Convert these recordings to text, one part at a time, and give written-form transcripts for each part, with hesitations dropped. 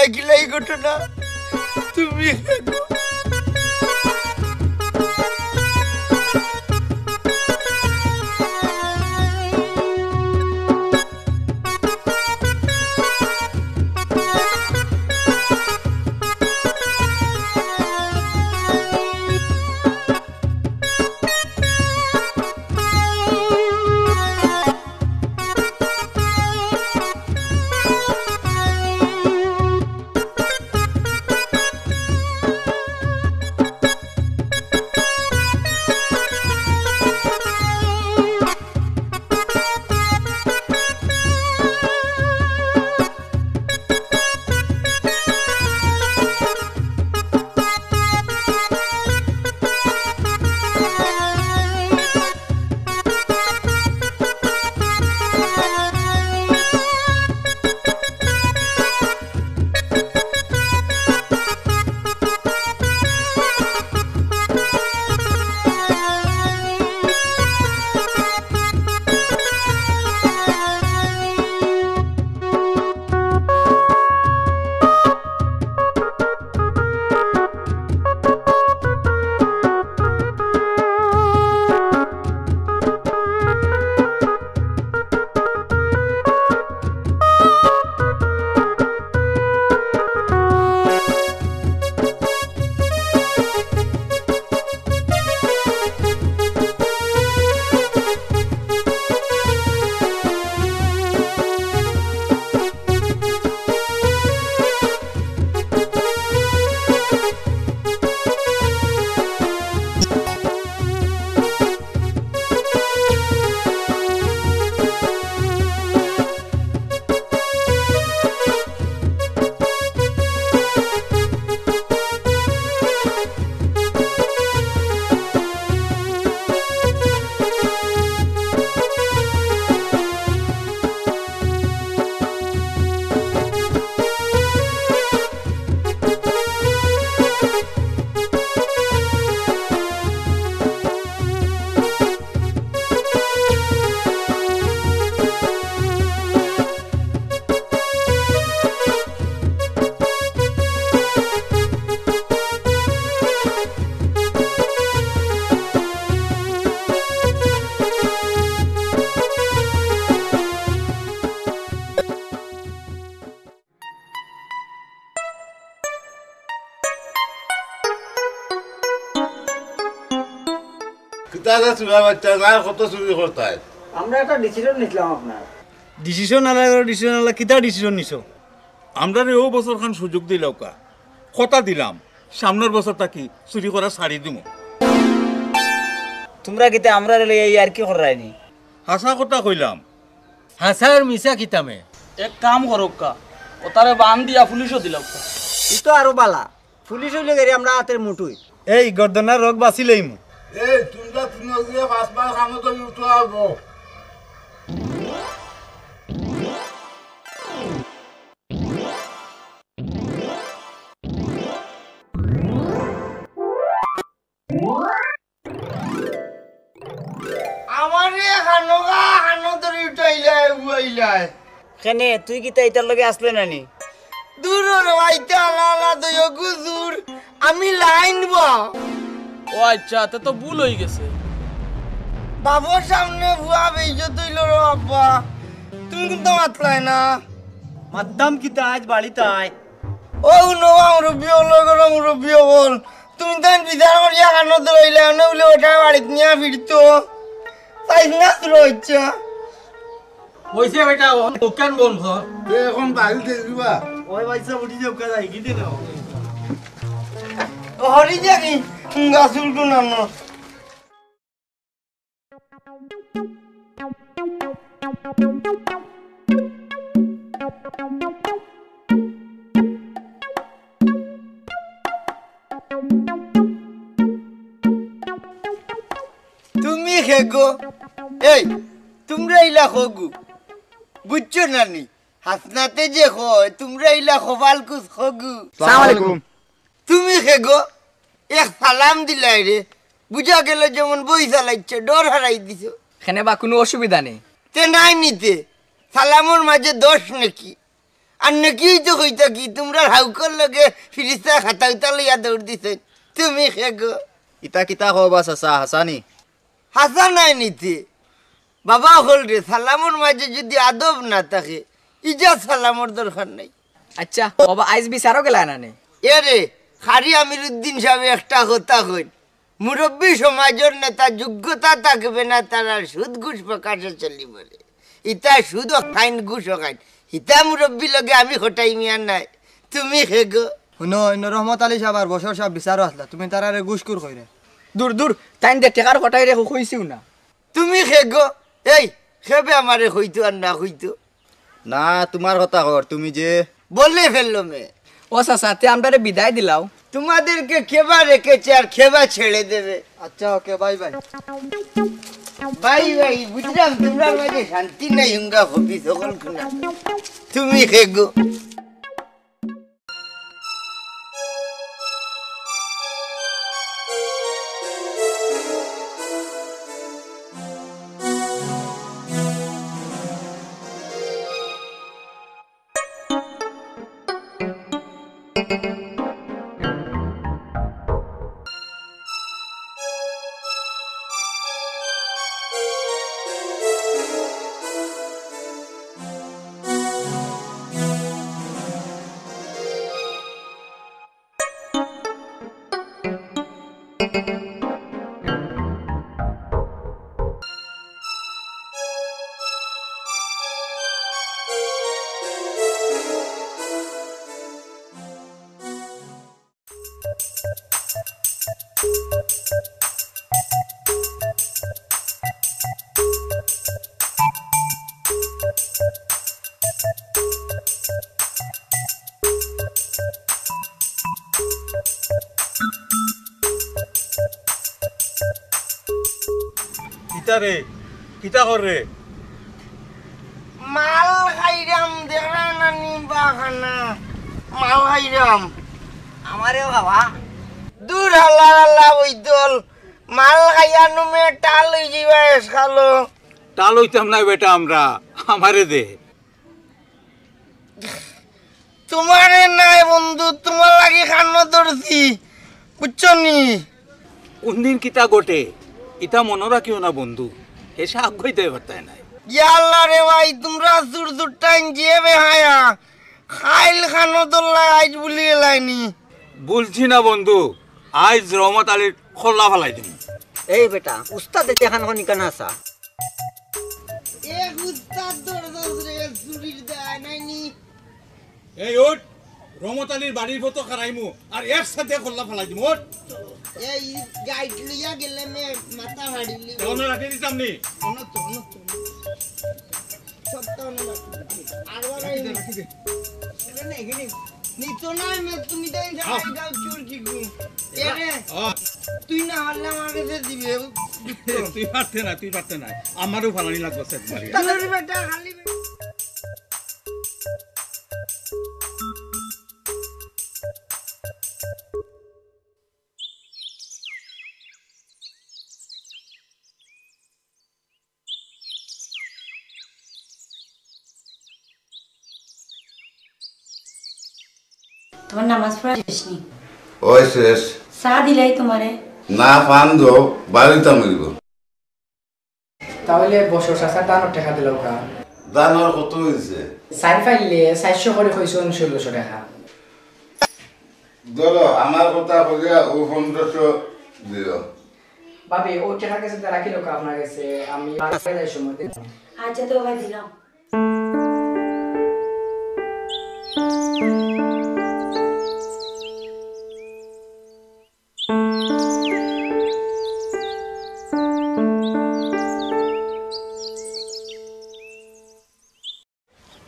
কিলাই ঘটনা তুমি আমরা একটা ডিসিশন নিলাম আপনার ডিসিশন আলা কিতা ডিসিশন নিছো আমরা ও বছর খান সুযোগ দিলাও কা কথা দিলাম সামনের বছর তাকি চুরি করা ছাড়ি দিব তোমরা কিতা আমরা এই আর কি করাইনি হাসা কথা কইলাম হাসার মিছা কিতামে এক কাম করক কা ও তারে বান দিয়া পুলিশও দিলাম ইতো আরো বালা পুলিশ হইলে গেরি আমরা হাতের মুঠুই এই গর্দনার রোগ বাঁচিলেই মু এই তোমরা তুমি দিয়ে পাঁচবার খানো তো উঠো আবো আমারে খানোগা খানো তো উঠাইলাই উইলাই কেনে তুই কিতা ইতার লগে আসলে নানি দূর রইতে আলা দয় গুজুর আমি লাইন বা ও আচ্ছা তে তো ভুল হয়ে গেছে বাবুর সামনে ভুয়া বেইজো তুইল রে আব্বা তুমি কিন্তু মাতলাই না মাদ্দাম কিতা আজ বাড়িতে আয় ও নো মুরব্বী লগর মুরব্বী বল তুমি তাই বিধান করিয়া কানো ধরইলে না বলে ওটা বাড়িত নিয়া ফিরতো তাই না রইছে হইছে বেটা দোকান বন্ধ কর এখন বাড়ি দেখিবা ওই বাইসা উঠি যাও কাজ আই গিতে নাও হরি যাকি গাছুল তো নাম তুমি খেগো এই তোমরা ইলা খগু বুঝছো নানি হাসনাতে যে হয় তোমরা ইলা খবাল কুস খগু আসসালামু আলাইকুম তুমি খেগো এক সালাম দিলাই রে বুঝা গেল যেমন বই চালাইছে ডর হারাই দিছো এখানে বা কোনো অসুবিধা নেই তে নাই নিতে সালামর মাঝে দোষ নাকি আর নাকি তো কইতা কি তোমরা হাউকর লগে ফিরিস্তা খাতা উতা লইয়া দৌড় দিছে তুমি খেগো ইতা কিতা কবা চাচা হাসানি হাসা নাই নিতে বাবা হল রে সালামর মাঝে যদি আদব না থাকে ইজা সালামর দরকার নাই আচ্ছা বাবা আইজ বিচারও গেলা না নে এ রে খারি আমিরুদ্দিন সাহেব একটা কথা কইন মুরব্বী সমাজের নেতা যোগ্যতা থাকবে না তারা সুদ ঘুষ প্রকাশে চলিব রে ইতা সুদ খাইন ঘুষ খাইন ইতা মুরব্বী লগে আমি হটাই মিয়া নাই তুমি খেগো শুনো অন্য রহমত আলী সাহেব আর বছর সাহেব বিচারও আসলা তুমি তারারে গুসকুর কইরে দূর দূর তাইন দে টেকার কটাই রে কইছিও না তুমি খেগো এই খেবে আমারে হইতো আর না হইতো না তোমার কথা কর তুমি যে বলে ফেললো মে ও চাচা তে আমরারে বিদায় দিলাও তোমাদেরকে খেবা রেখেছে আর খেবা ছেড়ে দেবে আচ্ছা ওকে বাই বাই ভাই ভাই বুঝলাম তোমরা মাঝে শান্তি নাই হুঙ্গা হবি সকল খুনা তুমি খেগো কিতা রে কিতা কর রে মাল খাইরাম দেখরা না নিবা খানা মাল খাইরাম আমারে বাবা দূর হাল্লা হাল্লা বইতল মাল খাইয়া নুমে টাল হই যাইবা খালো টাল হইতাম না বেটা আমরা আমারে দে তোমারে নাই বন্ধু তোমার লাগি খানো ধরছি বুঝছো নি কোনদিন কিতা গোটে ইতা মনে রাখিও না বন্ধু এসে আগ্রহীতে পারতাই নাই ইয়াল্লা রে ভাই তোমরা সুর সুর টাইম জিয়ে হায়া খাইল খানো দল্লা আইজ বলি এলাইনি বলছি না বন্ধু আজ রহমত আলীর খোলা ফেলাই দিন এই বেটা উস্তাদ দেখান হনি কেন আসা এক উস্তাদ দরদাস রে চুরির দেয় নাইনি এই ওট রহমত আলীর বাড়ির মতো খারাইমু আর একসাথে খোলা ফেলাই দিম ওট এই গাইড লইয়া গেলে মে মাথা হাড়িলি মনে রাখি দিতাম নি সত্য আর নিতো না মে তুমি তাই যাও চুর কি গু এরে তুই না হলে আমার কাছে দিবে তুই পারতে না আমারও ফালানি লাগবে সেট মারি তোর বেটা খালি তোমার নামাজ পড়া শেষ নি ওই শেষ চা দিলাই তোমারে না পান দো বাড়িতে মরিব তাহলে বছর চাষা দানোর টাকা দিল কা দানোর কত হয়েছে চাই ফাইলে 400 করে কইছো 1600 টাকা ধরো আমার কথা বলিয়া ও 1500 দিল ভাবি ও টাকা কাছে রাখিল কা আপনার কাছে আমি বাসায় যাই সময় দিন আচ্ছা তো ভাই দিলাম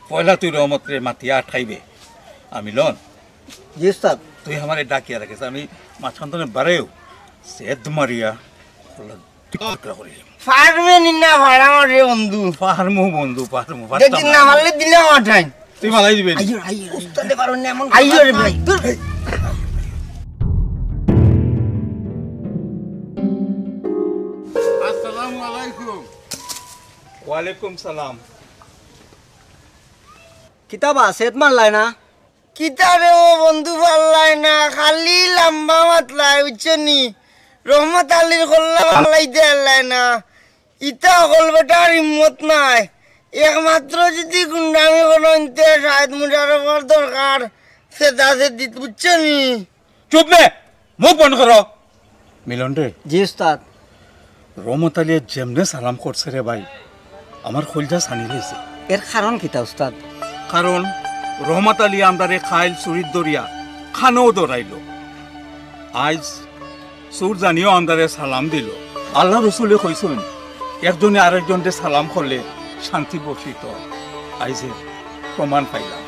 পয়লা তুই রহমত রে মাতিয়া আঠাইবে আমি লন জি উস্তাদ তুই আমারে ডাকিয়া রাখিস আমি মাঝখানে বারেও সেদ মারিয়া ফার্মে নিনা ভাড়া রে বন্ধু পারমু বন্ধু পারমু দেখি না মারলে দিলে আমার টাইম তুই মালাই দিবি উস্তাদে পারো না এমন আইয়ো রে ভাই আসসালামু আলাইকুম ওয়ালাইকুম সালাম কিতাবা সেত মারলাই না কিতারে ও বন্ধু পাল্লাই না, খালি লম্বা মাতলাই বুঝছনি। রহমত আলীর কল্লা পাল্লাইতে আল্লাই না, ইতা হল বেটার হিম্মত নাই। একমাত্র যদি গুন্ডামি করতে শাহেদ মুশারফের দরকার, সেটা সে দিত বুঝছনি। চুপ নে, মুখ বন্ধ করো। মিলন রে, জি উস্তাদ রহমত আলী যেমনে সালাম করছে রে ভাই, আমার খোলজা ছানি লেছে। এর কারণ কিতা উস্তাদ? কারণ রহমত আলী আন্দারে খাইল চুরির দরিয়া খানও দৌড়াইল। আজ চুর জানিও আন্দারে সালাম দিল। আল্লাহ রসুলে কইছেন একজনে আরেকজনকে সালাম করলে শান্তি বর্ষিত। আইজের প্রমাণ পাইলাম।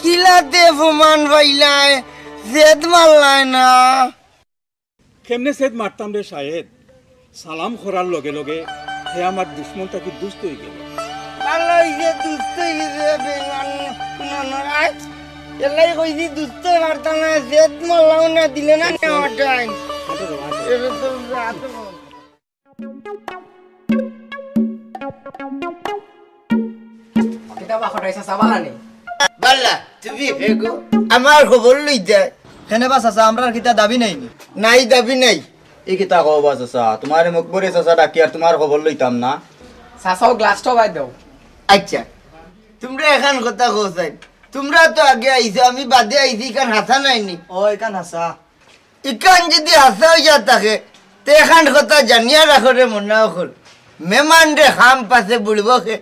কিলাতে প্রমাণ পাইলাই, জেদ মারলাই না। কেমনে সেদ মারতাম রে শাহেদ? সালাম করার লগে লগে হে আমার দুশ্মন তাকে দুষ্ট হয়ে গেল। ভালো হইছে, দুস্থ হইছে বেমান ননরাই। এলাই কইছি দুস্থ মারতাম না, জেদ মারলাম না, দিলে না নেওয়ার টাইম। এটা তো রাত। কিতাবা খটাইছা সাবালানি বালা তুমি হেগো আমার খবর লইতে কেনে বা চাচা আমরা কিতা দাবি নাই নি? নাই, দাবি নাই। এই কিতা কও বা চাচা, তোমার মুখবরে চাচা ডাকি আর তোমার খবর লইতাম না। সাসাও গ্লাসটাও বাই দাও। আচ্ছা, তোমরা এখন কথা কোথায়? তোমরা তো আগে আইছো, আমি বাদে আইছি, কারণ হাসা নাইনি। ও এখান হাসা ইকান যদি হাসা হইয়া থাকে তে এখন কথা জানিয়া রাখো রে মনে হল। মেমান রে খাম পাশে বুড়ব খে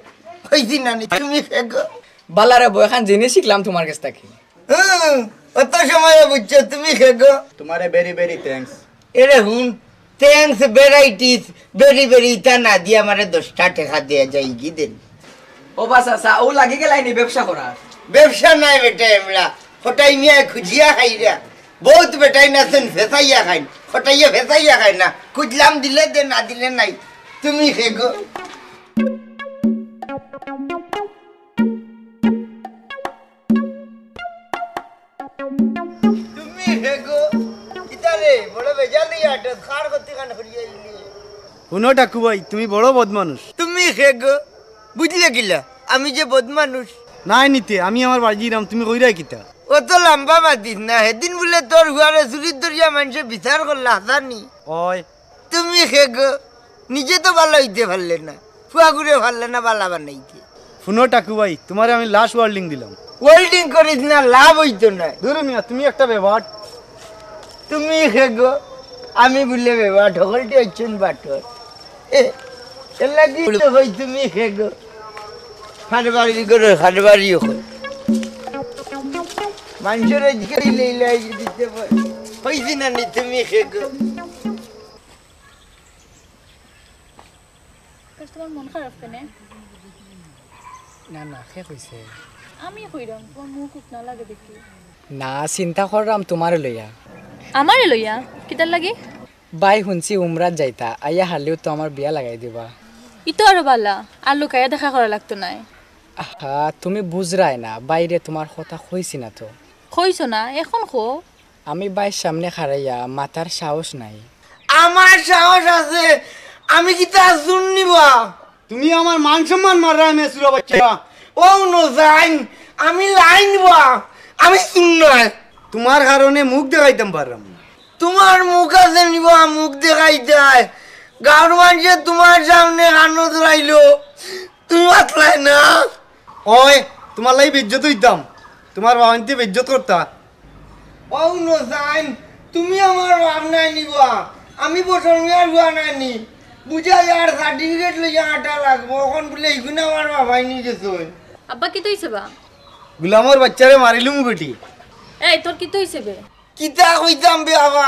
হইছি নানি তুমি হেগো। বালারে বই এখন জেনে শিখলাম তোমার কাছ থেকে। অত সময় বুঝছো তুমি হেগো। তোমারে ভেরি ভেরি থ্যাঙ্কস। এরে হুন, থ্যাংকস ভ্যারাইটিস ভেরি ভেরি তা না দিয়ে আমারে 10টা টাকা দেয়া যায় কি দেন? ও বা চাচা ও লাগি গেলাইনি ব্যবসা করার। ব্যবসা নাই বেটা, এমরা হটাই মিয়া খুঁজিয়া খাইরা বহুত বেটাই নাছেন ফেসাইয়া খাইন, হটাইয়া ফেসাইয়া খাই না। খুঁজলাম দিলে দে, না দিলে নাই। তুমি হেগো। তুমি হেগো ইতারে বড় বেজালি আট খার করতে কান করিয়া ইলি। শুনো টাকু ভাই, তুমি বড় বদ মানুষ। তুমি হেগো বুঝলে কিলা আমি যে বদমানুষ? নাই নিতে আমি আমার বাজি রাম, তুমি কইরা কিতা? ও তো লম্বা মাতিস না, সেদিন বলে তোর ঘরে চুরির দরিয়া মানুষে বিচার করলে হাসানি। ওই তুমি খেগো নিজে তো ভালো হইতে পারলে না, ফুয়া ঘুরে পারলে না বালা বানাইতে। শুনো টাকু ভাই, তোমারে আমি লাস্ট ওয়ার্নিং দিলাম। ওয়েল্ডিং করিস না, লাভ হইতো না। ধরো মিয়া, তুমি একটা ব্যবহার। তুমি খেগো আমি বলে বেবা ঢকলটি হচ্ছেন বাটর হই। তুমি খেগো খানবাড়ি করে খানবাড়ি হই মানুষের দিতে হইছি না নি। তুমি খেগো তোমার মন খারাপ কেন? না না কে কইছে? আমি কইরাম তোমার মুখ উঠনা লাগে দেখি। না চিন্তা করলাম তোমারে লইয়া। আমারে লইয়া কিতার লাগি? বাই শুনছি উমরাত যাইতা, আইয়া হারলেও তো আমার বিয়া লাগাই দিবা। ইতো আরো বালা আর লুকাইয়া দেখা করা লাগতো নাই। আহা তুমি বুঝরাই না, বাইরে তোমার কথা কইছি না তো। কইছো না এখন খো। আমি বাইর সামনে খারাইয়া মাথার সাহস নাই। আমার সাহস আছে, আমি কি তা শুন নিবা? তুমি আমার মান সম্মান মাররা মেসুরা বাচ্চা। ও নো যাইন, আমি লাইন বা আমি শুন নয়। তোমার কারণে মুখ দেখাইতাম পারলাম। তোমার মুখ আছে নিবা, মুখ দেখাই দেয়। গাঁর মানুষে তোমার সামনে কানো ধরাইলো, তুমি বাতলাই না। ওই তোমার লাই বেজ্জত হইতাম, তোমার বাবান্তি বেজ্জত করতা। ও নো যাইন, তুমি আমার বাপ নাই নিবা, আমি বছর মেয়ার বুয়া নাই নি। বুঝা যার সার্টিফিকেট লইয়া আটা লাগবো, এখন বলে এইগুলো আমার বাবাই নিয়ে গেছে। আব্বা কি তৈছে বা? গুলামর বাচ্চারে মারিলুম বেটি। এই তোর কি তৈছে বে? কিতা কইতাম বে বাবা,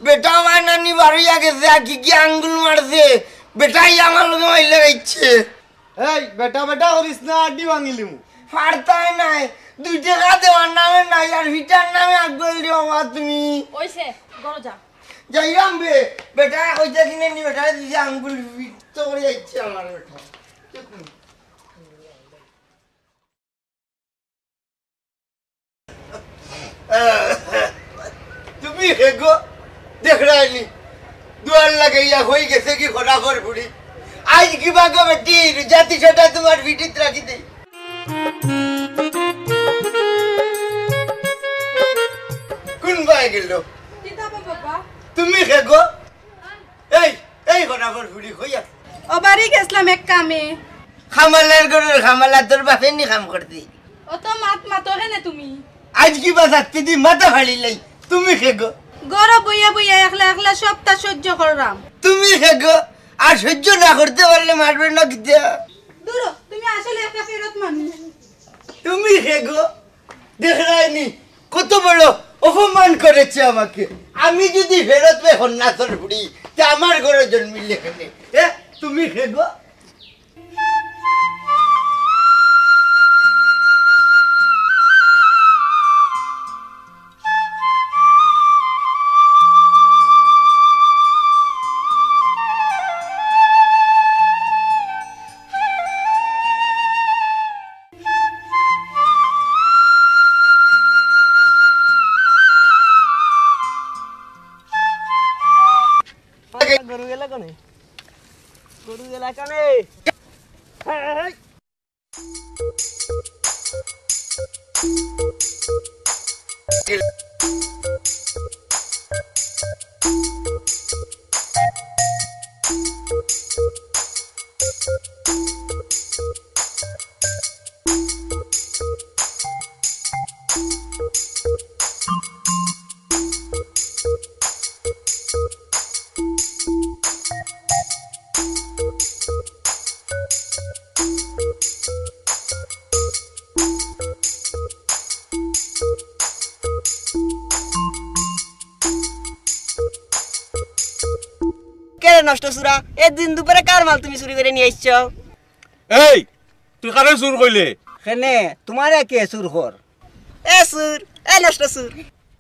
বেটা ভাই নানি বাড়িয়া গেছে, আর কি কি আঙ্গুল মারছে, বেটাই আমার লোকে মাইলে গেছে। এই বেটা বেটা করিস না, আড্ডি ভাঙিলিম। ফারতাই নাই, 2 টাকা দেওয়ার নামে নাই, আর ভিটার নামে আগুল দিও বাবা তুমি। ওইছে গরো যা। যাইলাম বে, বেটা কইতা কিনে নি, বেটা দিছে আঙ্গুল ফিট করে যাচ্ছে আমার বেটা। তুমি হেগো দেখ রাইনি দুয়ার লাগাইয়া হয়ে গেছে কি খোটা কর বুড়ি। আজ কি বাগা বেটি জাতি ছোটা তোমার ভিডিওতে রাখি দেই কোন ভাই গেল তুমি খেগো এই ঘনাফর ফুড়ি কইয়া ও বাড়ি গেছিলাম এক কামে খামালার ঘরের খামালা তোর বাপে নি কাম করতে ও তো মাতো হেনে তুমি আজ কি বাজাতে দি মাথা ফাড়ি লাই তুমি খেগো গরো বইয়া বইয়া একলা একলা সপ্তাহ সহ্য করলাম তুমি খেগো আর সহ্য না করতে পারলে মারবে না কিতে দূর তুমি আসলে একটা ফেরত মানুষ তুমি খেগো দেখরাইনি কত বড় অপমান করেছে আমাকে আমি যদি ফেরত পে হন্নাথর ফুড়ি তা আমার ঘরে জন্মিলে কেনে তুমি খেগো গরু গেলা কানে কে নষ্ট সুরা এদিন দুপুরে কার মাল তুমি চুরি করে নিয়ে আসছো এই তুই কারে চুর কইলে কেনে তোমার কে সুর কর এ সুর এ নষ্ট সুর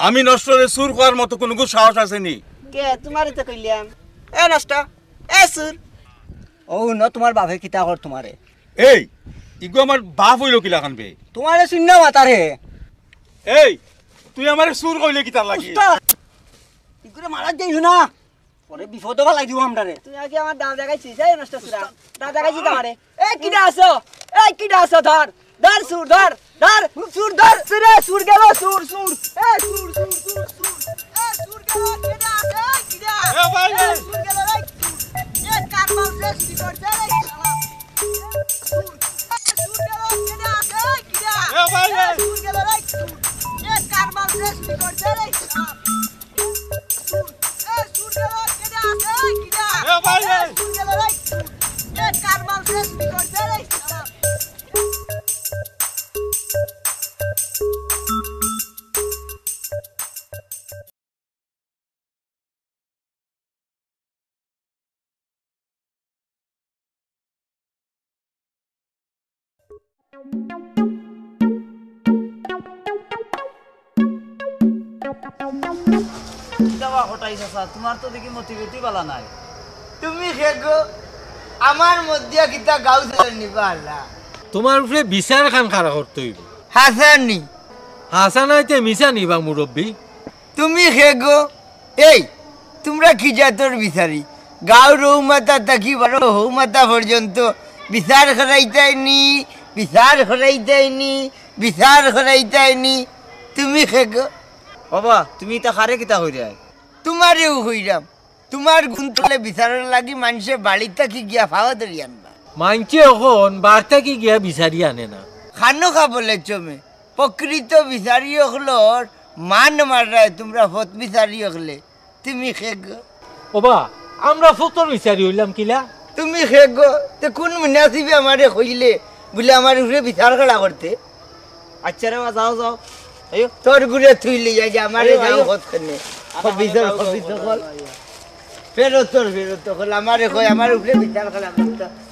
আমি নষ্টরে চুর করার মতো কোনো সাহস আছে নি কে তোমারই তো কইলাম এ নষ্ট এ সুর ও ন তোমার বাপে কিতা কর তোমারে এই ইগো আমার বাপ হইল কিলা কানবে তোমারে শূন্য মাতারে এই তুই আমার চুর কইলে কিতা লাগি ইগুরে মারা যাইল না পরে বিপদ বালাই দিব আমরারে তুই আগে আমার দাম দেখাইছিস এই নষ্ট সুরা দাম দেখাইছিস আমারে এ কিডা আছো ধর ধর সুর ধর ধর সুর ধর সুরে সুর গেল সুর সুর এ সুর সুর সুর সুর এ সুর গেল কিডা আছে কিডা এ ভাই এ সুর গেল রে এ কারমাল শেষ কি করছে রে সুর সুর গেল কিডা আছে কিডা এ ভাই সুর গেল রে এ কারমাল শেষ কি করছে রে এ ভাই তোমার তো দেখি মতিগতি বালা নাই তুমি খেগো আমার মধ্যে কিতা গাউ ধরে নিবা আল্লাহ তোমার উপরে বিচার খান খারা করতে হইব হাসানি হাসা নাইতে মিশা নিবা মুরব্বী তুমি খেগো এই তোমরা কি জাতর বিচারি গাঁও রৌমাতা তাকি বারো হৌমাতা পর্যন্ত বিচার খরাইতাইনি তুমি খেগো বাবা তুমি তা খারে কিতা হইরে তোমারেও হইরাম তোমার গুণ তলে বিচারের লাগি মানুষে বাড়ির থাকি গিয়া ফাওয়া ধরি আনবা মানছে এখন বার্তা কি গিয়া বিচারি আনে না খানো খাবলে চমে প্রকৃত বিচারি হলোর মান মারায় তোমরা ফত বিচারি হলে তুমি খেগো ওবা আমরা ফতর বিচারি হইলাম কিলা তুমি খেগো তো কোন মুনাসিবে আমারে কইলে বলে আমার উপরে বিচার করা করতে আচ্ছা রে মা যাও যাও তোর গুড়ে থুইলে যাই যে আমারে যাও হতনে বিচার কল ফেরত কল আমারে কই আমার উপরে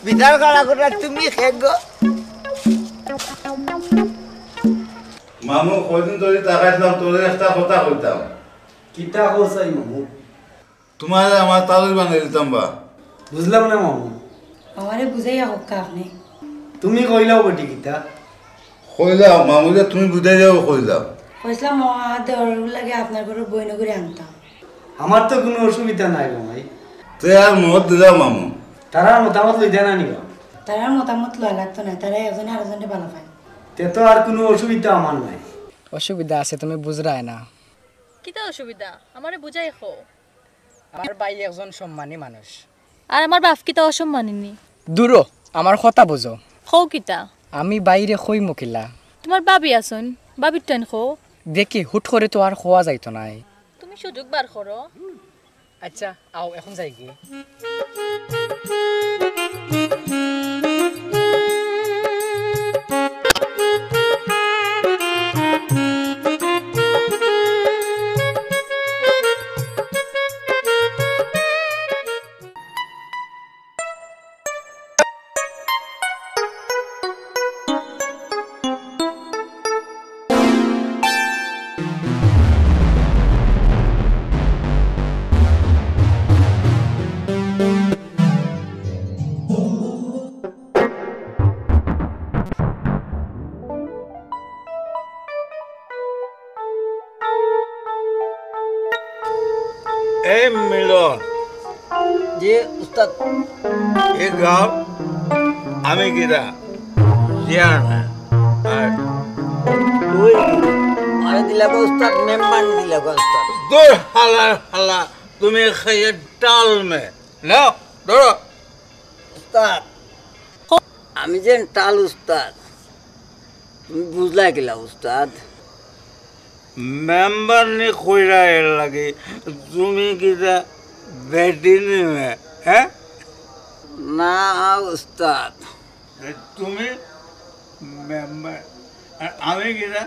বিচার করা করতে তুমি খেগো মামু কয়দিন ধরে তাকাইছিলাম তোর একটা কথা কইতাম কিতা কইছাই মামু তোমার আমার তালুর বানিয়ে দিতাম বা বুঝলাম না মামু আমারে বুঝাইয়া হোক আপনি তুমি কইলাও বটি কিতা কইলাম মামু যে তুমি বুঝাই যাও কইলাম কইসলাম দেওয়ার লাগে আপনার ঘরে বইন করে আনতাম আমার তো কোনো অসুবিধা নাই মামাই তে আর মত দিলাম মামু তারা মতামত লইতে না নিবা তারা মতামত লওয়া লাগতো না, তারা একজনে আরেকজনে ভালো পায়। তে তো আর কোনো অসুবিধা আমার নাই। অসুবিধা আছে, তুমি বুঝরায় না। কিতা অসুবিধা আমারে বুঝাই খো। আমার ভাই একজন সম্মানী মানুষ। আর আমার বাপ কিতা অসম্মানিনী? দূর আমার কথা বুঝো। খো কিতা? আমি বাইরে খই মকিলা। তোমার বাবি আছন, বাবির টাইন খো। দেখি হুট করে তো আর খোয়া যাইতো নাই। তুমি সুযোগ বার করো। আচ্ছা আও এখন যাই কি? এই মিলন জি উস্তাদ। এই গাঁও আমি কিরা চেয়ারম্যান আর তুই আরে দিলাগো উস্তাদ, মেম্বার দিলাগো উস্তাদ। দূর হালা হালা তুমি খাইয়ে টাল মে না ধরো উস্তাদ আমি যে টাল উস্তাদ, তুমি বুঝলা কিলা উস্তাদ? মেম্বার নি কইরা এর লাগে তুমি কিরা বেটি নিবে হ্যাঁ না উস্তাদ, তুমি মেম্বার আর আমি কিরা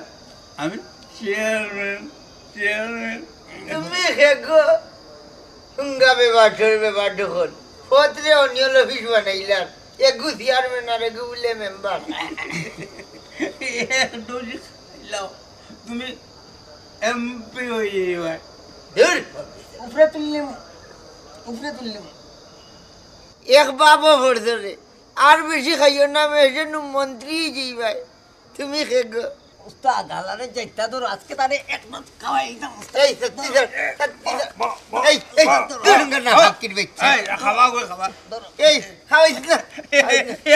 আমি চেয়ারম্যান চেয়ারম্যান তুমি খেগো হুঙ্গা ব্যাপার যখন পত্রে অনিয়ল অফিস বানাইলাম, এগু চেয়ারম্যান আর এগু বলে মেম্বার। তুমি এমপি হয়ে যাবে উপরে তুললিম উপরে তুললিম। এক বাবা ভরসরে আর বেশি খাইও না, মেশে মন্ত্রী যাই ভাই। তুমি খেগো উস্তাদ আলারে যাইতা তোর আজকে তারে এক মাস খাওয়াই দাও। এই সত্যি স্যার, এই দুর্গা না হাকির বেচ্চা। এই খাওয়া গো খাওয়া এই খাওয়াইছ না,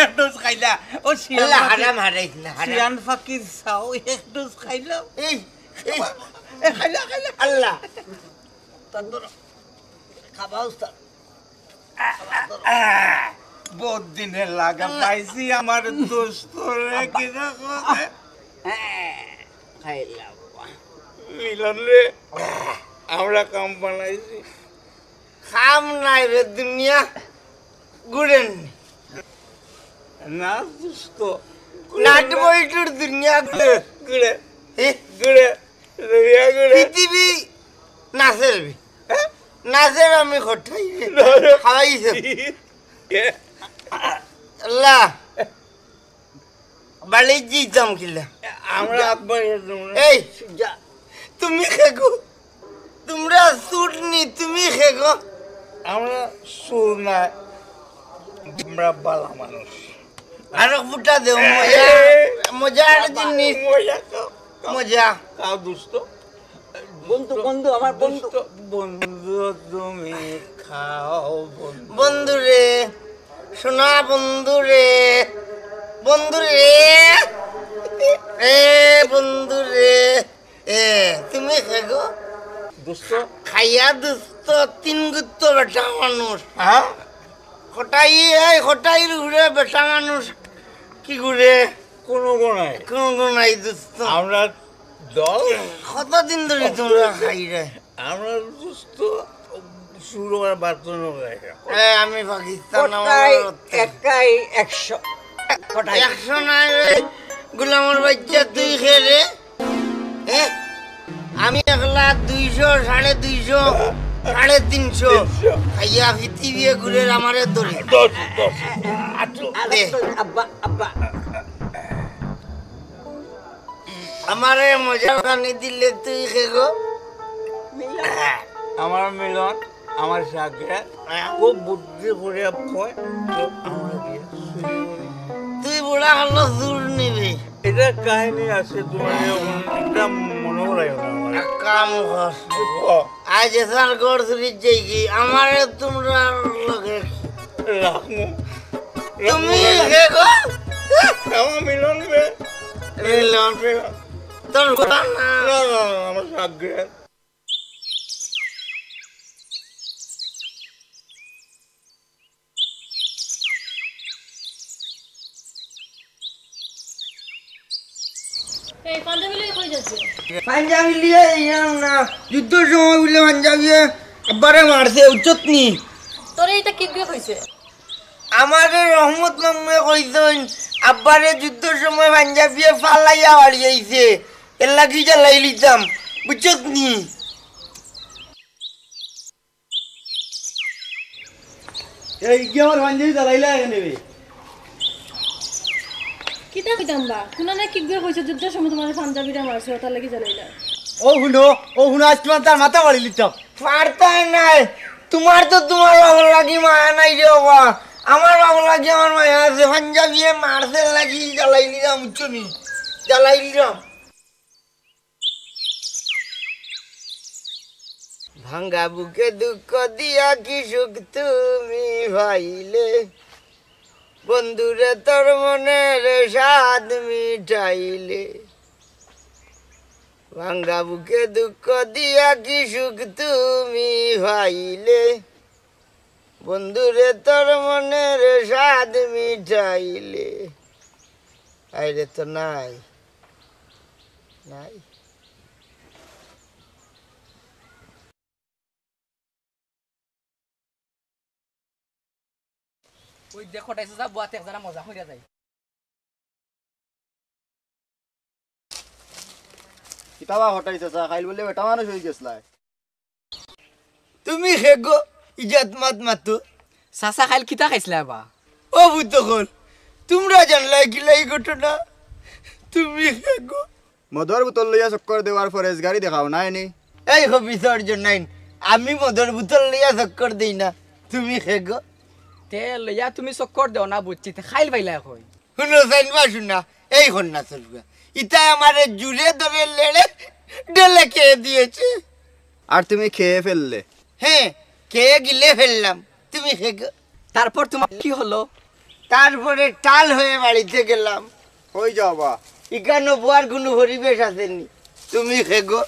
এক ডোজ খাইলা ও আল্লাহ হারাম হারাইছ না, হারাম। সিয়ান ফাকির চাও এক ডোজ খাইলা এই এই খাইলা খাইলা আল্লাহ তন্দুর খাবা উস্তাদ। বহুত দিনের লাগা পাইছি আমার দোস্ত রে কিনা খাইলাম মিলন রে আমরা কাম বানাইছি খাম নাই রে দুনিয়া গুড়েন না দোস্ত নাট বইটুর দুনিয়া গুড়ে গুড়ে এ গুড়ে দুনিয়া গুড়ে পৃথিবী নাচের বি নাচের আমি খটাই খাওয়াইছ আল্লাহ বাড়ি জিতাম কিলা আমরা আত্মাই এই তুমি খেগো, তোমরা সুট নি, তুমি খেগো। আমরা সুর না আমরা বালা মানুষ আর ফুটা দেও মজা, মজার জিনিস মজা। কাউ দোস্ত বন্ধু বন্ধু আমার বন্ধু বন্ধু তুমি খাও বন্ধু বন্ধু রে শোনা, বন্ধু রে, বন্ধু রে, এ বন্ধু রে, এ তুমি খেগো দোস্ত খাইয়া দুস্ত তিন গুত্ত বেটা মানুষ। হ্যাঁ খটাই এই খটাইর ঘুরে বেটা মানুষ কি ঘুরে কোনো গোনাই কোন নাই দুস্ত। আমরা দল কতদিন ধরে তোমরা খাই রে? আমরা দোস্ত শুরু আর বার্তন আমি পাকিস্তান একাই 100 100 নাই রে গোলামের বাচ্চা, তুই খেয়ে রে। আমি একলা 200 250 350 খাইয়া পৃথিবী ঘুরে আমারে ধরে আব্বা আব্বা আমারে মজা কানি দিলে তুই খেগো। আমার মিলন আমার সাথে খুব বুদ্ধি করে কয় আমরা দিয়ে তুই বুড়া হলো জোর নিবি। এটা কাহিনী আছে তোমার এটা মনে হয় না কাম কর আজ এসার গড় চুরি যাই কি আমারে তোমরা লগে তুমি দেখো মিলন তোর কথা না আমার সাগ্রে এই পাঞ্জাবি লই কই যাচ্ছে পাঞ্জাবি লিয়ে ইয়াম না যুদ্ধের সময় বলে পাঞ্জাবি আব্বারে মারছে উচ্চত নি তোরে এটা কি বিয়ে হইছে আমারে রহমত মামে কইছেন আব্বারে যুদ্ধের সময় পাঞ্জাবি ফালাইয়া হারিয়েছে এর লাগি জ্বালাই লিতাম বুঝছত নি এই কি আমার পাঞ্জাবি জ্বালাইলা এখানে কিতা কইতাম বা কোন না কি বিয়ে হইছে যুদ্ধের সময় তোমার পাঞ্জাবিটা মারছে ওটার লাগি জ্বালাইলা ও শুনো আজ তোমার তার মাথা বাড়ি লিতাম পারতাই নাই তোমার তো তোমার বাবু লাগি মায়া নাই রে বাবা আমার বাবু লাগি আমার মায়া আছে পাঞ্জাবি মারছে লাগি জ্বালাই লিলাম উচ্চনি জ্বালাই লিলাম ভাঙ্গা বুকে দুঃখ দিয়া কি সুখ তুমি ভাইলে বন্ধুরে তোর মনের স্বাদ মিটাইলে ভাঙ্গা বুকে দুঃখ দিয়া কি সুখ তুমি ভাইলে বন্ধুরে তোর মনের স্বাদ মিটাইলে আইরে তো নাই নাই ওই দেখো টাইছে যা বুয়াতে একজনা মজা হইরা যায় কিতাবা হটাইছে চা খাইল বলে বেটা মানুষ হয়ে গেছলাই তুমি হেগো ইজাত মাত মাতো সাসা খাইল কিতা খাইছলা বা ও বুতকল তোমরা জানলাই কি লাই ঘটনা তুমি হেগো মদর বোতল লইয়া চক্কর দেওয়ার ফরেজ গাড়ি দেখাও নাই নি এই হবিসর জন্নাইন আমি মদর বোতল লইয়া চক্কর দেই না তুমি হেগো তে লইয়া তুমি চক্কর দেও না বুঝছি তে খাইল পাইলা কই শুনো জানবা শুনা এই হন্না চলবা ইতা আমারে জুড়ে ধরে লেড়ে ডেলে খেয়ে দিয়েছে আর তুমি খেয়ে ফেললে হ্যাঁ খেয়ে গিলে ফেললাম তুমি হেগো তারপর তোমার কি হলো তারপরে টাল হয়ে বাড়িতে গেলাম কই যাও বা এখানে বুয়ার কোনো পরিবেশ আসেনি তুমি হেগো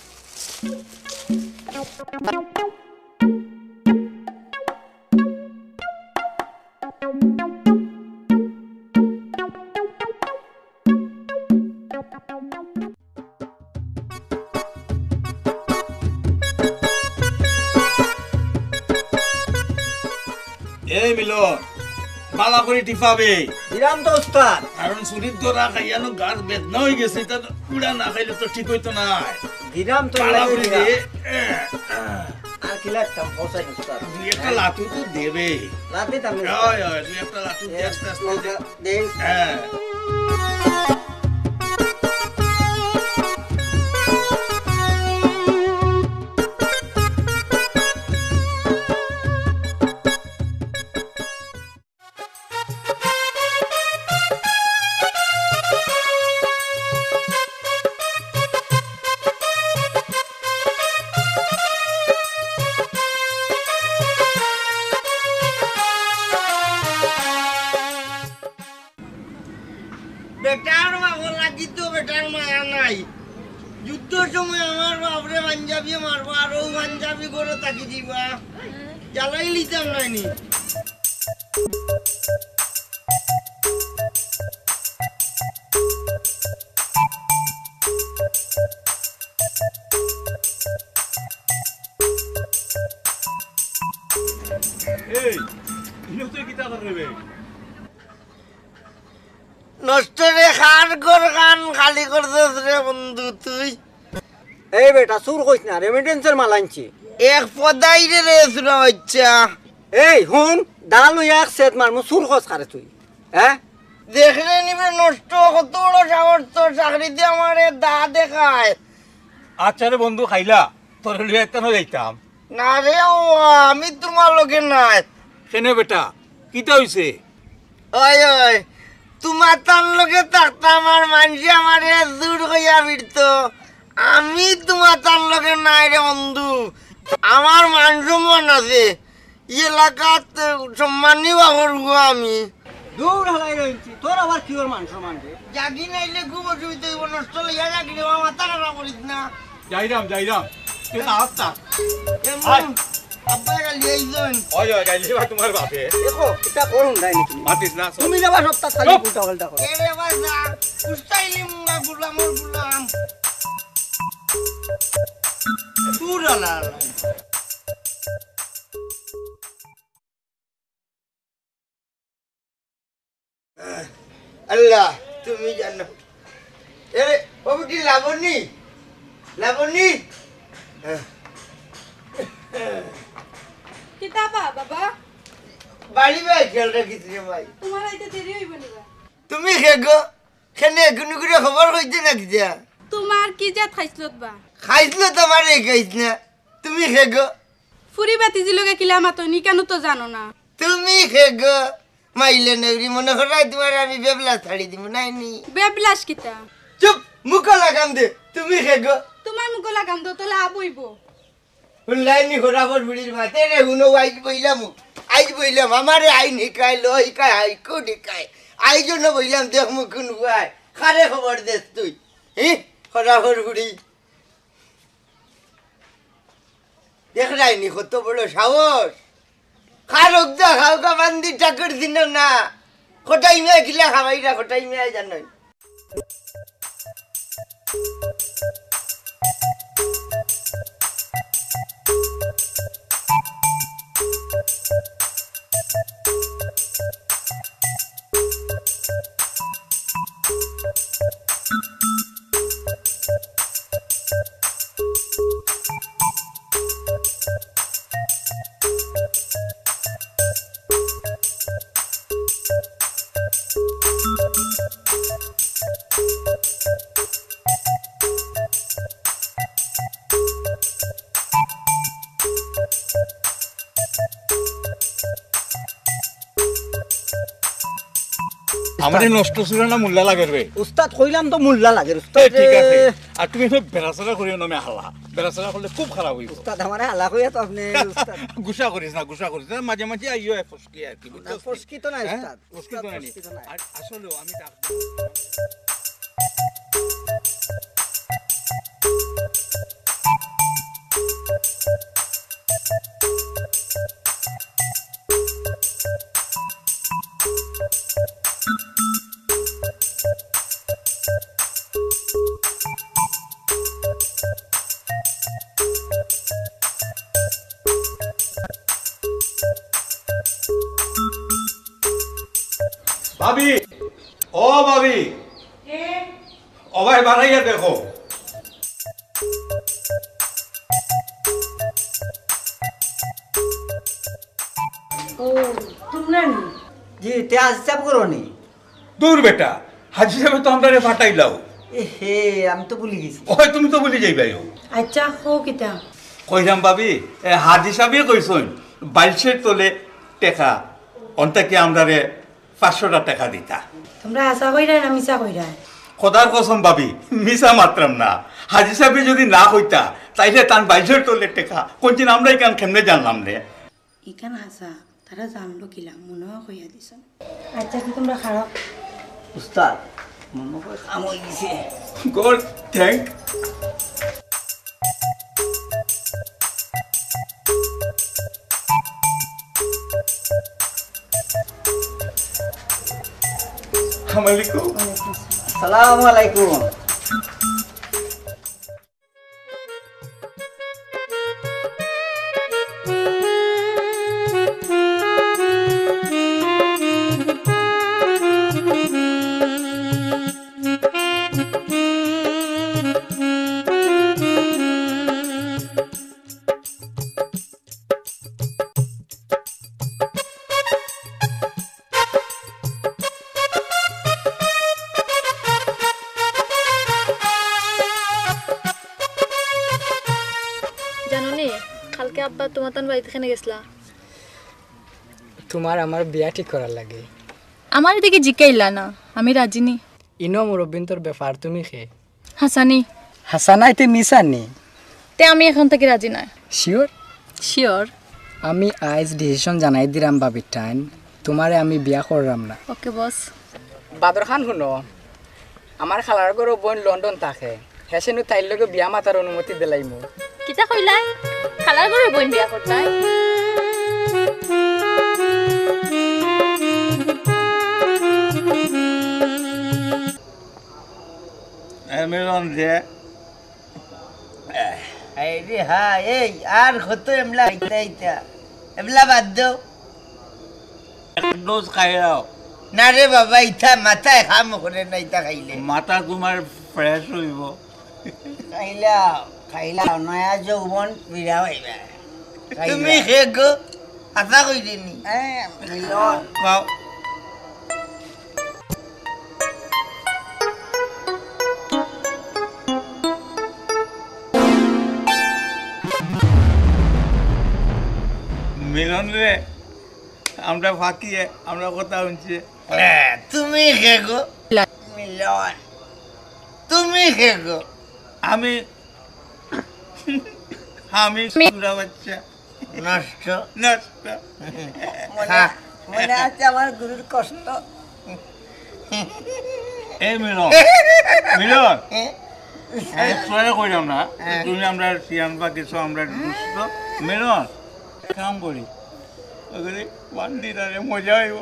এই মিলন বালা করে টিপাবে দিলাম তো উস্তাদ কারণ শরীর ধরা খাইয়ানো গাছ বেদনা হয়ে গেছে এটা কুড়া না খাইলে তো ঠিক হইতো না দিলাম তো বালা করে দে আর কি লাগতাম পৌঁছাই উস্তাদ দুই একটা লাঠু তো দেবে লাতি তাম হয় হয় দুই একটা লাঠু দিয়ে আস্তে আস্তে দে। দেই হ্যাঁ বেটার বাবা লাগি তো বেটার মায়া নাই যুদ্ধের সময় আমার বাপরে পাঞ্জাবি মারবা আর ও পাঞ্জাবি করে তাকি দিবা জ্বালাই লিতাম নাইনি এই ইনো তুই কিতা করবে নষ্ট রে খান কর খান খালি করছিস রে বন্ধু তুই এই বেটা সুর কইছ না রেমিটেন্সের মাল আনছি এক পদাই রে শুনা বাচ্চা এই হুন দাঁড়া লইয়া এক সেট মারমু সুর খোঁজ খারে তুই হ্যাঁ দেখলে নিবে নষ্ট কত বড় সাহস তোর চাকরিতে আমার দা দেখায় আচ্ছা রে বন্ধু খাইলা তোর লিয়ে কেন যাইতাম না রে ও আমি তোমার লোকে নাই কেনে বেটা কিতা হইছে ওই ওই তোমার তার লোকে থাকতাম আর মানুষে আমার দূর হইয়া ফিরতো আমি তোমার তার লোকে নাই রে বন্ধু আমার মান সম্মান আছে এলাকাত সম্মানী করবো আমি দূর হালাই রইছি তোর আবার কি ওর মান সম্মান রে জাগি নাইলে খুব অসুবিধা হইব নষ্ট লইয়া জাগি রে মাথা খারাপ করিস না যাইরাম তুই না আসতা আব্বা গালি আইজন ওই গাইলি বা তোমার বাপে দেখো এটা করুন নাই নাকি মাতিস না তুমি যাবা সপ্তাহ খালি উল্টা পাল্টা করো এরে বাজা উস্তাইলি মুঙ্গা গুলাম পুরালা আল্লাহ তুমি জানো এরে বাবুটি লাবণী কিতাবা বাবা বাড়ি ভাই খেয়াল রাখিস রে ভাই তোমার আইতে দেরি হইব নিবা তুমি খেগো খেনে এগুনি করে খবর কইতে না কিয়া তোমার কি জাত খাইছলত বা খাইছিল তোমার এই খাইছ না তুমি খেগো ফুরি বাতি জিলগে কিলা মাতনি কেন তো জানো না তুমি খেগো মাইলে নেবরি মনে করাই তোমার আমি বেবলা ছাড়ি দিব নাই নি বেবলাস কিতা চুপ মুখ লাগাম দে তুমি খেগো তোমার মুখ লাগাম দো তোলা আবইব লাইনি ঘোরাবর বুড়ির মাতে রে হুনো আইজ বইলাম আমারে আইন হিকাই লো হিকাই আই কোড হিকাই আই জন্য বইলাম দেখ মুখ কোন ভাই খারে খবর দেস তুই ঘোরাবর বুড়ি দেখ রাইনি কত বড় সাহস খারক দা খাওকা বান্দি টাকর দিন না খোটাই মেয়ে খিলা খাবাইরা খোটাই মেয়ে জানাই আমারে নষ্ট ছিল না মূল্য লাগে রে উস্তাদ কইলাম তো মুল্লা লাগে উস্তাদ ঠিক আছে আর তুমি তো বেড়াচড়া করিও না আমি হালা বেড়াচড়া করলে খুব খারাপ হইব উস্তাদ আমারে হালা কইয়া তো আপনি উস্তাদ গুসা করিস না মাঝে মাঝে আইও ফসকি আর কি না ফসকি তো না উস্তাদ ফসকি তো না আর আসলে আমি ডাক্তার ভাবি ও ভাবি ও ভাই বাড়াইয়া দেখো ও তোমরা নি জি তে হিসাব করো নি দূর বেটা হাজি সাহেব তো আমরা ফাটাইলাও এ হে আমি তো ভুলে গেছি ওই তুমি তো ভুলে যাইবাইও আচ্ছা হো কিতা কইরাম ভাবি হাজি সাহেব কইছন বাইশের তোলে টেকা অন্তাকে আমরারে 500 টাকা দিতা তোমরা আশা কইরা না মিছা কইরা খোদার কসম ভাবি মিছা মাত্রাম না হাজি সাহেব যদি না হইতা তাইলে তান বাইশের তোলে টেকা কোনদিন আমরা এখান কেমনে জানলাম রে ইকান হাসা তারা জানলো কিলা মনে কইয়া দিছন আচ্ছা কি তোমরা খারাপ উস্তাদ মনে করে কাম হয়ে গেছে গড থ্যাংক আসসালামু আলাইকুম কালকে আব্বা তোমার তান বাড়িতে খানে গেছলা তোমার আমার বিয়া ঠিক করার লাগে আমার দিকে জিকাইলা না আমি রাজি নি ইনো মুরব্বিন্তর ব্যাপার তুমি খে হাসানি হাসানাইতে মিসানি তে আমি এখন থেকে রাজি নয় শিওর শিওর আমি আইজ ডিসিশন জানাই দিলাম বাবির টাইম তোমারে আমি বিয়া করলাম না। ওকে বস। বাদর খান শুনো, আমার খালার ঘর বোন লন্ডন থাকে, হেসেনু তাইর লগে বিয়া মাতার অনুমতি দিলাই মোৰ। কিতা কইলা? খালার ঘরে বোন বিয়া করতাই? মিলন যে এই রে হ্যাঁ, এই আর কত এমলা ইতা এমলা বাদ দাও ডোজ খাইলাও না রে বাবা, ইতা মাথায় খাম করে না, ইতা খাইলে মাথা তোমার ফ্রেশ হইব। খাইলা নয়া যৌবন বিড়া হইবা। তুমি খে গো আশা কই দিনি খাও মিলন রে, আমরা ফাঁকিয়ে আমরা কথা শুনছি। তুমি খে গো মিলন, তুমি খে গো। আমি আমি সুরা বাচ্চা নষ্ট নষ্ট মনে আছে আমার গুরুর কষ্ট। এই মিলন মিলন সরে কইলাম না, তুমি আমরা সিয়ান বা কিছু আমরা দুষ্ট মিলন কাম করি ওগুলি বান্দিটারে মজা হইব।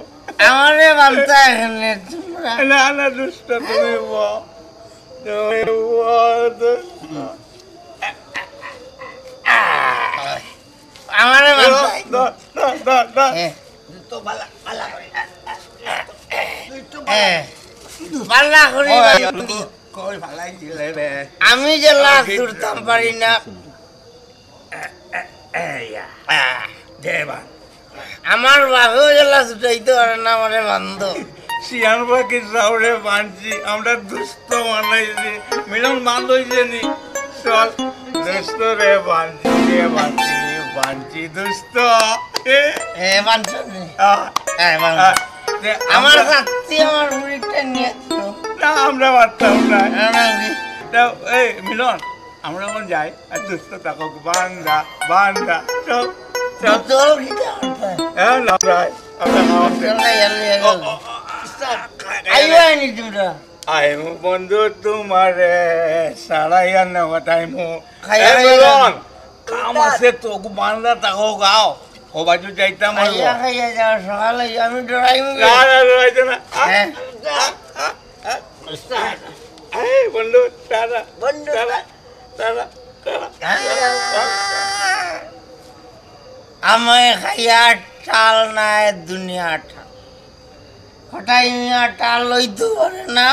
আমারে বান্তা এখানে তোমরা না না দুষ্ট তুমি আমারে পাল্লা করি আমি যে লাখ তুলতাম পারি না। আমার বাপেও যে লাখ উঠাইতে পারে না, আমারে বান্ধ সিয়ান বাকি চাউরে বানছি আমরা দুষ্ট বানাইছি। মিলন বান্ধ হইছে নি? চল দুষ্ট রে বানছি রে বানছি বানছি দুষ্ট আমার সাথে আমার মুড়িটা নিয়ে না আমরা পারতাম না। এই মিলন আমরা এখন যাই আর দুষ্ট থাকুক বান্দা বান্দা চল চল আইবানি তোমরা আইমু বন্ধু তোমারে সারাইয়া নেওয়া টাইমু। মিলন কাম আছে তোক বান্দা থাকো গাও ও বাজু যাইতাম খাইয়া যাওয়ার সকালে আমি ডরাইমু। রয়েছে না বন্ধু তারা বন্ধু তারা তারা আমায় খাইয়া টাল নাই দুনিয়া টাল হঠাই মিয়া টাল লইতে পারে না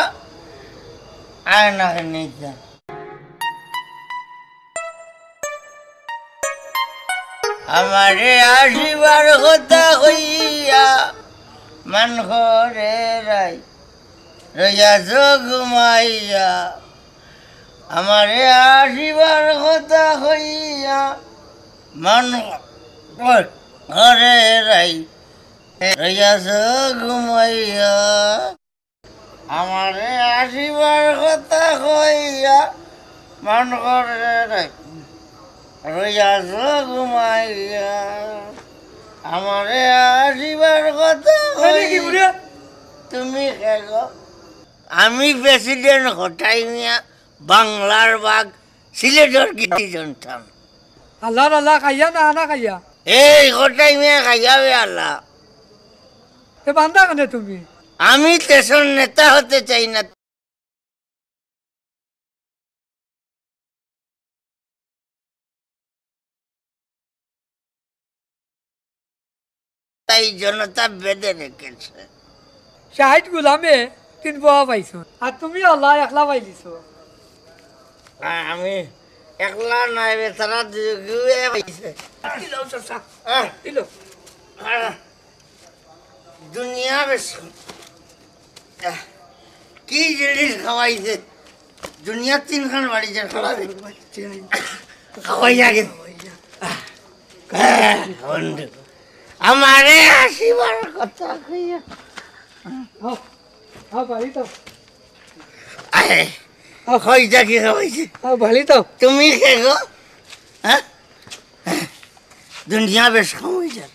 আয় না নিতে। আমারে আসিবার কথা হইয়া মান ঘরে রাই রইয়াছ ঘুমাইয়া। আমারে আসিবার কথা হইয়া মান ঘরে রাই রইয়াছ ঘুমাইয়া। আমারে আসিবার কথা হইয়া মান ঘরে রাই রইয়াছ ঘুমাইয়া। আমারে আসিবার কথা হইয়া তুমি খেলো। আমি প্রেসিডেন্ট হঠাই মিয়া বাংলার বাঘ সিলেটের গীতি জানতাম। আল্লাহ আল্লাহ খাইয়া না আনা খাইয়া এই হঠাই মিয়া খাইয়াবে আল্লাহ। এ বান্দা কেন তুমি? আমি দেশের নেতা হতে চাই না, তাই জনতা বেঁধে রেখেছে। শাহিদ গুলামে 3 পোয়া পাইছো আর তুমি আল্লাহ একলা পাইলিছো। আমি একলা নাই বেচারা দুয়ে পাইছে। দুনিয়া বেশ কি জিনিস খাওয়াইছে, দুনিয়া 3খান বাড়িছে খাওয়াইয়া গেছে। বন্ধু আমারে আসিবার কথা কইয়া হইতা কি খাওয়াইছে ভালি তো তুমি খে গো। দুনিয়া বেশ খামই যান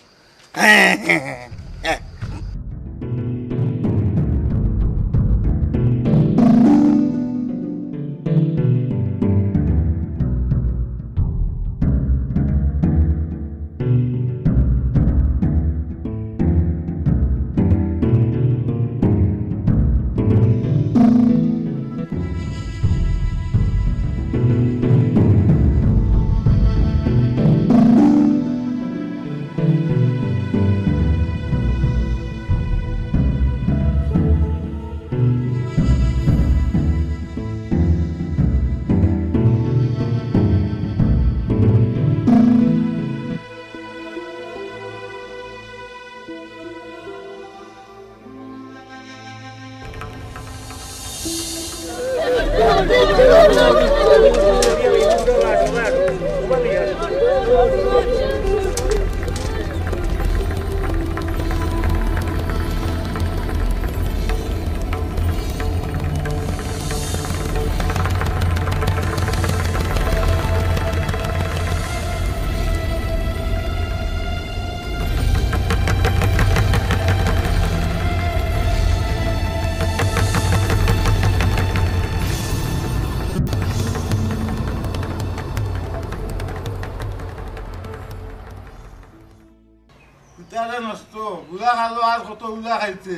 তারে নষ্ট গুলা খালো আর কত গুলা খাইছে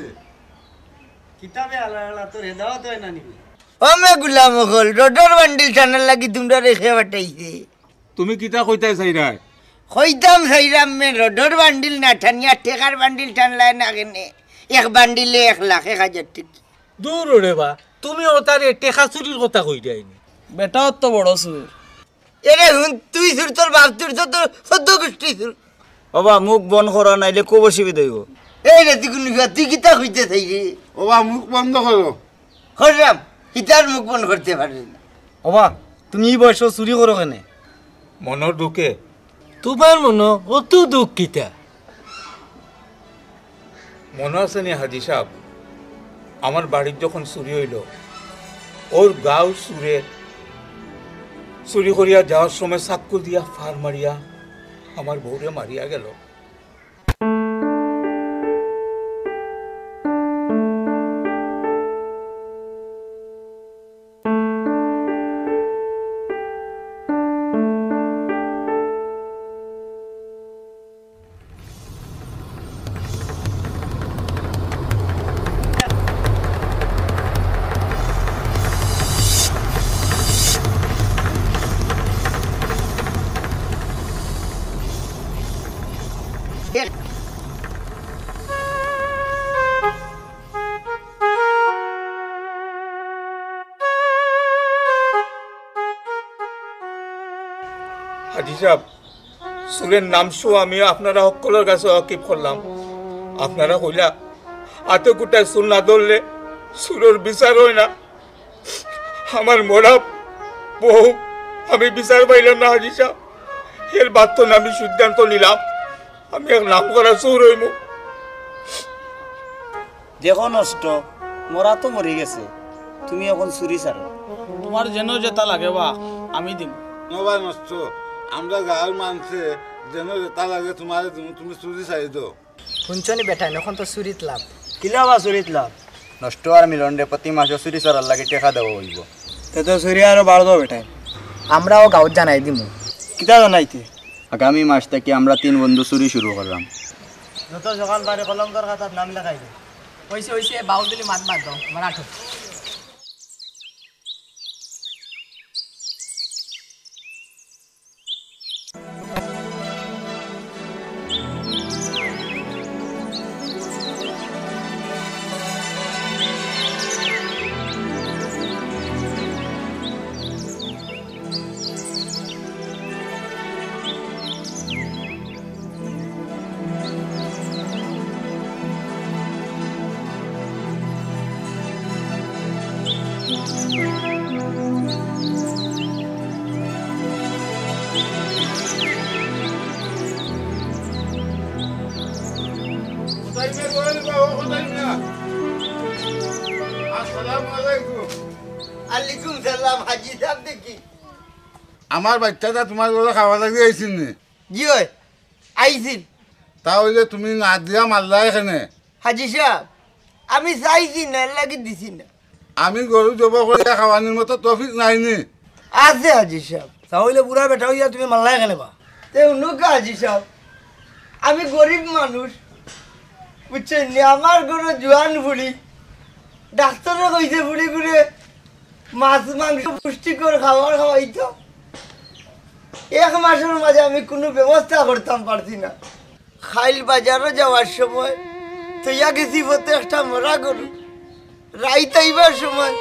কিতাবে আলা তোর হেদাও তো না নিবি ওমে গুলাম হল রোডর বান্ডিল টানার লাগি তোমরা রেখে বাটাইছে তুমি কিতা কইতাই চাইরাই কইতাম সাইরাম মে রোডর বান্ডিল না টানিয়া টেকার বান্ডিল টানলাই না কেনে এক বান্ডিলে 1,00,000 টাকা দূর রে বা তুমি ওতারে টেকা চুরির কথা কই দেয়নি বেটাও তো বড় সুর এরে হুন তুই সুর তোর বাপ তুই তো তোর সদ্য গোষ্ঠী সুর বাবা মুখ বন করা নাইলে খুব অসুবিধা হইব এই রে তুই কিতা কইতে চাই রে ওবা মুখ বন্ধ করো হরাম হিতার মুখ বন্ধ করতে পারবে না বাবা তুমি এই বয়স চুরি করো কেন মনৰ দুখে তোমার মনে অত দুঃখ কিতা মনে আছে নি হাজি সাহেব আমার বাড়ির যখন চুরি হইল ওর গাও সুরে চুরি করিয়া যাওয়ার সময় চাক্কু দিয়া ফার মারিয়া আমার বউরে মারিয়া গেল হাজি সাহেব সুরের নাম শো আমি আপনারা সকলের কাছে অকিপ করলাম আপনারা কইলা হাতে কুটায় সুর না ধরলে সুরের বিচার হয় না আমার মরা বউ আমি বিচার পাইলাম না হাজি সাহেব এর বাদ তো আমি সিদ্ধান্ত নিলাম আমি এক নাম করা সুর হইমু দেখো নষ্ট মরা তো মরে গেছে তুমি এখন চুরি ছাড়ো তোমার যেন যেটা লাগে বা আমি দিম নবা নষ্ট আমরা গাঁর মানুষে যেন যেটা লাগে তোমার তুমি চুরি চাই দো শুনছনি বেটাই এখন তো চুরিত লাভ কিলা বা চুরিত লাভ নষ্ট আর মিলন রে প্রতি মাসে চুরি ছাড়ার লাগে টেকা দেবো হইব তে তো চুরি আরো বাড় দাও বেটাই আমরাও গাঁৱত জানাই দিমু কিতা জানাইতে আগামী মাস থেকে আমরা 3 বন্ধু চুরি শুরু করলাম যত সকাল বারে কলঙ্কার খাতার নাম লেখাই দে হইছে বাউদুলি মাত বাদ দাও আমার আঠো আলাইকুম সালাম হাজি সাহেব দেখি আমার বাচ্চাটা তোমার ঘরে খাওয়া লাগি আইছিল নি জি হয় আইছিল। তাহলে তুমি না দিয়া মারলা এখানে? হাজি সাহেব আমি চাইছি না, লাগি দিছি না। আমি গরু জব করে খাওয়ানোর মতো তফিক নাইনি। আছে হাজি সাহেব। তাহলে বুড়া বেটা হইয়া তুমি মাল্লাই কেন বা? নৌকা হাজি সাহেব, আমি গরিব মানুষ বুঝছেন নি, আমার কোনো জোয়ান বুড়ি ডাক্তারে কইছে বুড়ি করে মাছ মাংস পুষ্টিকর খাবার খাওয়াইতো। 1 মাসের মাঝে আমি কোনো ব্যবস্থা করতাম পারছি না। খাইল বাজারও যাওয়ার সময় তৈয়া গেছি পথে একটা মরা গরু, রাইত আইবার সময়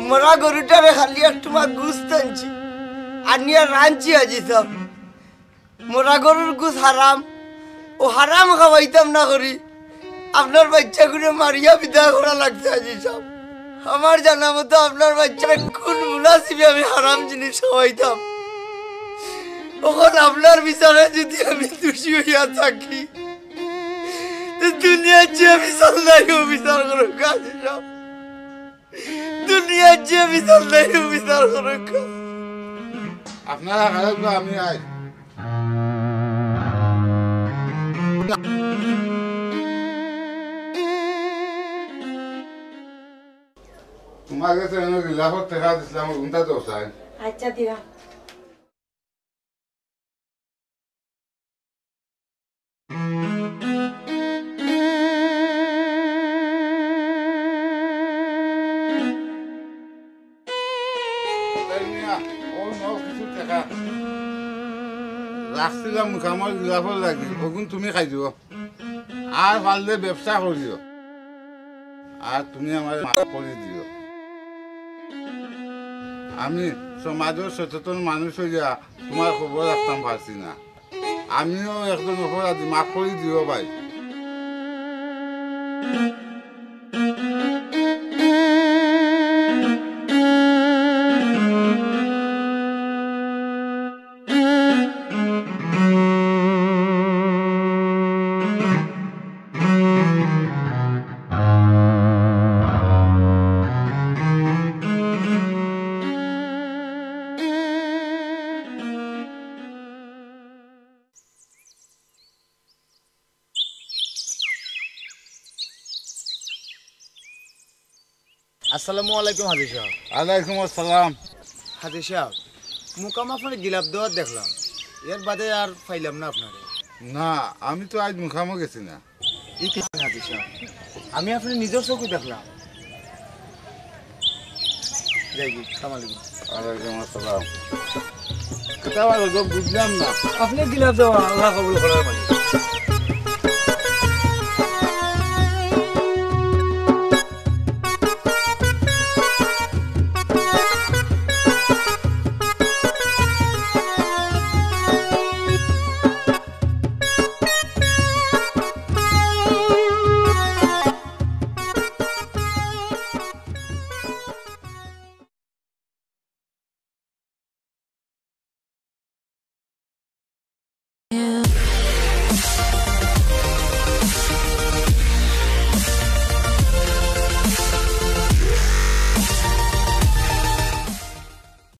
মরা গরুটারে খালি একটু মা গুছ টানছি আনিয়া রাঁধছি আজি সব। মরা গরুর গুছ হারাম, ও হারাম খাওয়াইতাম না করি আপনার বাচ্চাগুলো মারিয়া বিদায় করা লাগছে আজি সব। আমার জানা মতো আপনার বাচ্চারা কোন মুনাসিবে আমি হারাম জিনিস খাওয়াইতাম। ওখন আপনার বিচারে যদি আমি দোষী হইয়া থাকি দুনিয়ার যে বিচার নাই ও বিচার করো কাজ সব। দুনিয়ার যে বিচার নাই ও বিচার করো। আপনারা খারাপ না, আমি আই তোমার কাছে গিলাফত টেকা দিছিলাম, উনটা তো চাই। আচ্ছা দিবা। রাখছিলাম মুখামর গিলাফত লাগি, ওগুন তুমি খাই দিও আর পারলে ব্যবসা করিও আর তুমি আমার মাফ করে দিও। আমি সমাজের সচেতন মানুষ হইয়া তোমার খবর রাখতাম পারছি না। আমিও একজন অপরাধী, মাফ করে দিও ভাই। আসসালামু আলাইকুম হাজি সাহেব। আলাইকুম আসসালাম। হাজি সাহেব মুকাম আপনার গিলাপ দেওয়ার দেখলাম, এর বাদে আর পাইলাম না আপনারে। না, আমি তো আজ মুখামো গেছি না। এই কি হাজি সাহেব, আমি আপনার নিজের চোখে দেখলাম। যাই কি সালামালাইকুম। ওয়ালাইকুম আসসালাম। এটা আবার বুঝলাম না। আপনি গিলাপ দেওয়া আল্লাহ কবুল করার মালিক। You